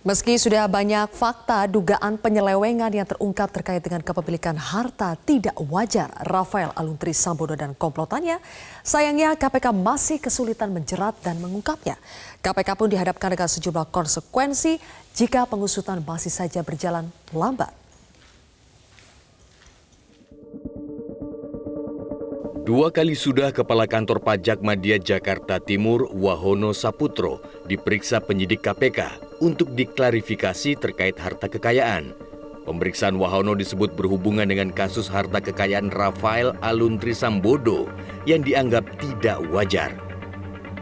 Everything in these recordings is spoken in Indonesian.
Meski sudah banyak fakta dugaan penyelewengan yang terungkap terkait dengan kepemilikan harta tidak wajar Rafael Aluntri Sambodo dan komplotannya, sayangnya KPK masih kesulitan menjerat dan mengungkapnya. KPK pun dihadapkan dengan sejumlah konsekuensi jika pengusutan masih saja berjalan lambat. Dua kali sudah Kepala Kantor Pajak Madya Jakarta Timur Wahono Saputro diperiksa penyidik KPK untuk diklarifikasi terkait harta kekayaan. Pemeriksaan Wahono disebut berhubungan dengan kasus harta kekayaan Rafael Aluntri Sambodo yang dianggap tidak wajar.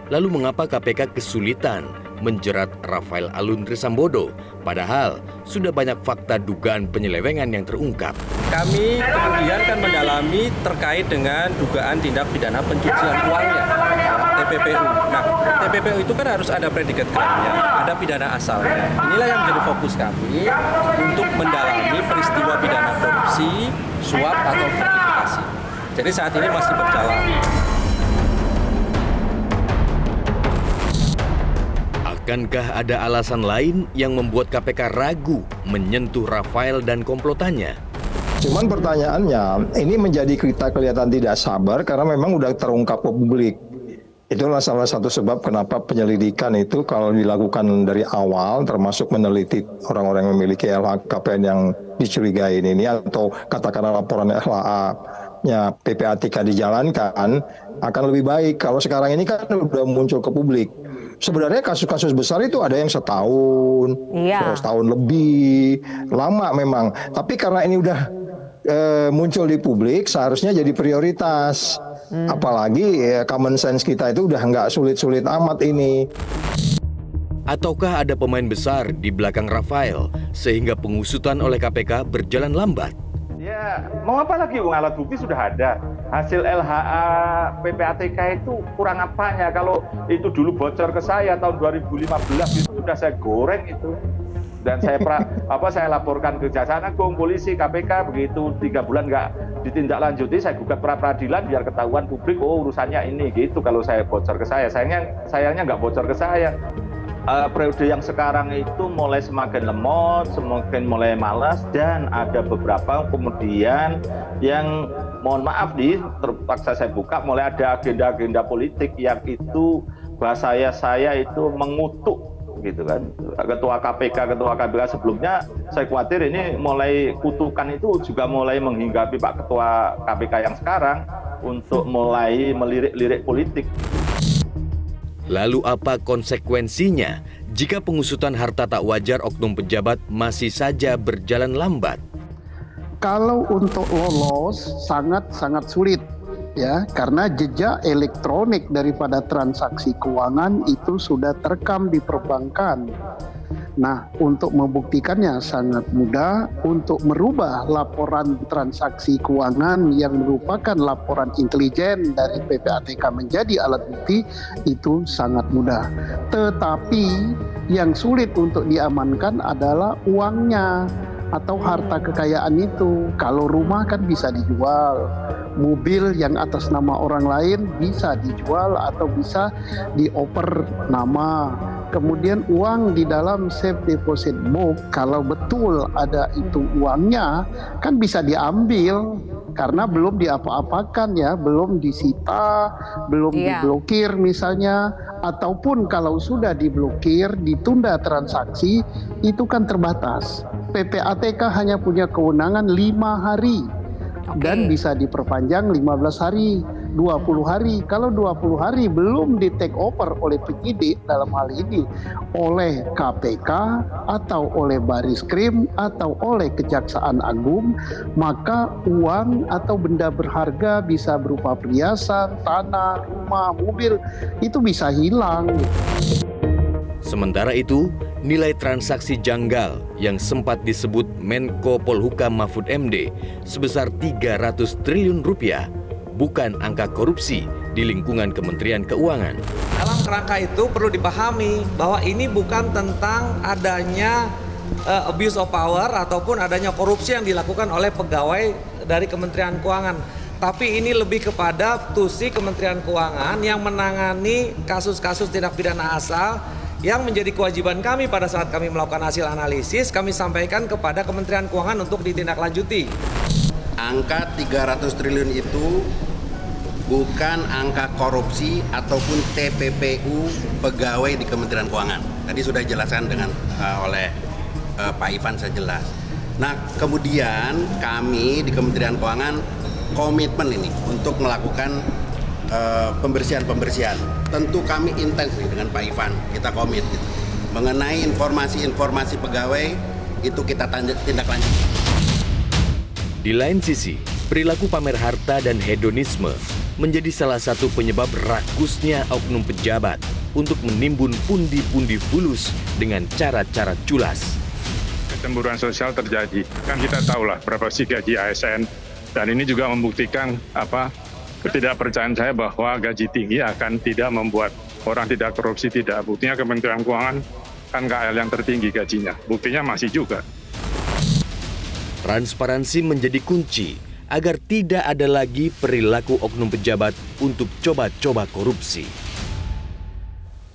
Lalu mengapa KPK kesulitan menjerat Rafael Aluntri Sambodo, padahal sudah banyak fakta dugaan penyelewengan yang terungkap? Kami kemudian kan mendalami terkait dengan dugaan tindak pidana pencucian uangnya, TPPU. Nah, TPPU itu kan harus ada predikat krimnya, ada pidana asalnya. Inilah yang menjadi fokus kami untuk mendalami peristiwa pidana korupsi, suap atau gratifikasi. Jadi saat ini masih berjalan. Akankah ada alasan lain yang membuat KPK ragu menyentuh Rafael dan komplotannya? Cuman pertanyaannya, ini menjadi kita kelihatan tidak sabar karena memang udah terungkap ke publik. Itulah salah satu sebab kenapa penyelidikan itu kalau dilakukan dari awal, termasuk meneliti orang-orang yang memiliki LHKPN yang dicurigai ini atau katakanlah laporan LHA-nya PPATK dijalankan, akan lebih baik. Kalau sekarang ini kan udah muncul ke publik. Sebenarnya kasus-kasus besar itu ada yang setahun, setahun lebih, lama memang. Tapi karena ini udah muncul di publik, seharusnya jadi prioritas. Apalagi common sense kita itu udah nggak sulit-sulit amat ini. Ataukah ada pemain besar di belakang Rafael sehingga pengusutan oleh KPK berjalan lambat? Ya, mau apa lagi? Alat bukti sudah ada. Hasil LHA PPATK itu kurang apanya? Kalau itu dulu bocor ke saya tahun 2015 itu sudah saya goreng itu. Dan saya saya laporkan ke Kejaksaan Agung, polisi, KPK, begitu 3 bulan nggak ditindaklanjuti, saya gugat pra peradilan biar ketahuan publik, oh urusannya ini gitu. Kalau saya bocor ke saya, sayangnya nggak bocor ke saya. Periode yang sekarang itu mulai semakin lemot, semakin mulai malas, dan ada beberapa kemudian yang mohon maaf terpaksa saya buka, mulai ada agenda-agenda politik yang itu bahasa saya itu mengutuk gitu kan. Ketua KPK sebelumnya saya khawatir ini mulai kutukan itu juga mulai menghinggapi Pak Ketua KPK yang sekarang untuk mulai melirik-lirik politik. Lalu apa konsekuensinya jika pengusutan harta tak wajar oknum pejabat masih saja berjalan lambat? Kalau untuk lolos sangat sulit ya, karena jejak elektronik daripada transaksi keuangan itu sudah terekam di perbankan. Nah, untuk membuktikannya sangat mudah. Untuk merubah laporan transaksi keuangan yang merupakan laporan intelijen dari PPATK menjadi alat bukti itu sangat mudah. Tetapi yang sulit untuk diamankan adalah uangnya atau harta kekayaan itu. Kalau rumah kan bisa dijual, mobil yang atas nama orang lain bisa dijual atau bisa dioper nama. Kemudian uang di dalam safe deposit box, kalau betul ada itu uangnya, kan bisa diambil karena belum diapa-apakan ya, belum disita, belum diblokir misalnya, ataupun kalau sudah diblokir, ditunda transaksi, itu kan terbatas. PPATK hanya punya kewenangan 5 hari dan bisa diperpanjang 15 hari, 20 hari. Kalau 20 hari belum di take over oleh penyidik dalam hal ini oleh KPK atau oleh Bariskrim atau oleh Kejaksaan Agung, maka uang atau benda berharga bisa berupa perhiasan, tanah, rumah, mobil itu bisa hilang. Sementara itu, nilai transaksi janggal yang sempat disebut Menko Polhukam Mahfud MD sebesar 300 triliun rupiah bukan angka korupsi di lingkungan Kementerian Keuangan. Dalam kerangka itu perlu dipahami bahwa ini bukan tentang adanya abuse of power ataupun adanya korupsi yang dilakukan oleh pegawai dari Kementerian Keuangan. Tapi ini lebih kepada tusi Kementerian Keuangan yang menangani kasus-kasus tindak pidana asal Yang menjadi kewajiban kami pada saat kami melakukan hasil analisis, kami sampaikan kepada Kementerian Keuangan untuk ditindaklanjuti. Angka 300 triliun itu bukan angka korupsi ataupun TPPU pegawai di Kementerian Keuangan. Tadi sudah dijelaskan oleh Pak Ivan sejelas. Nah, kemudian kami di Kementerian Keuangan komitmen ini untuk melakukan pembersihan. Tentu kami intens nih dengan Pak Ivan, kita komit gitu. Mengenai informasi pegawai itu kita tindak lanjut. Di lain sisi, perilaku pamer harta dan hedonisme menjadi salah satu penyebab rakusnya oknum pejabat untuk menimbun pundi-pundi fulus dengan cara-cara culas. Kecemburuan sosial terjadi. Kan kita tahulah berapa sih gaji ASN, dan ini juga membuktikan ketidakpercayaan saya bahwa gaji tinggi akan tidak membuat orang tidak korupsi, tidak. Buktinya Kementerian Keuangan kan KL yang tertinggi gajinya. Buktinya masih juga. Transparansi menjadi kunci agar tidak ada lagi perilaku oknum pejabat untuk coba-coba korupsi.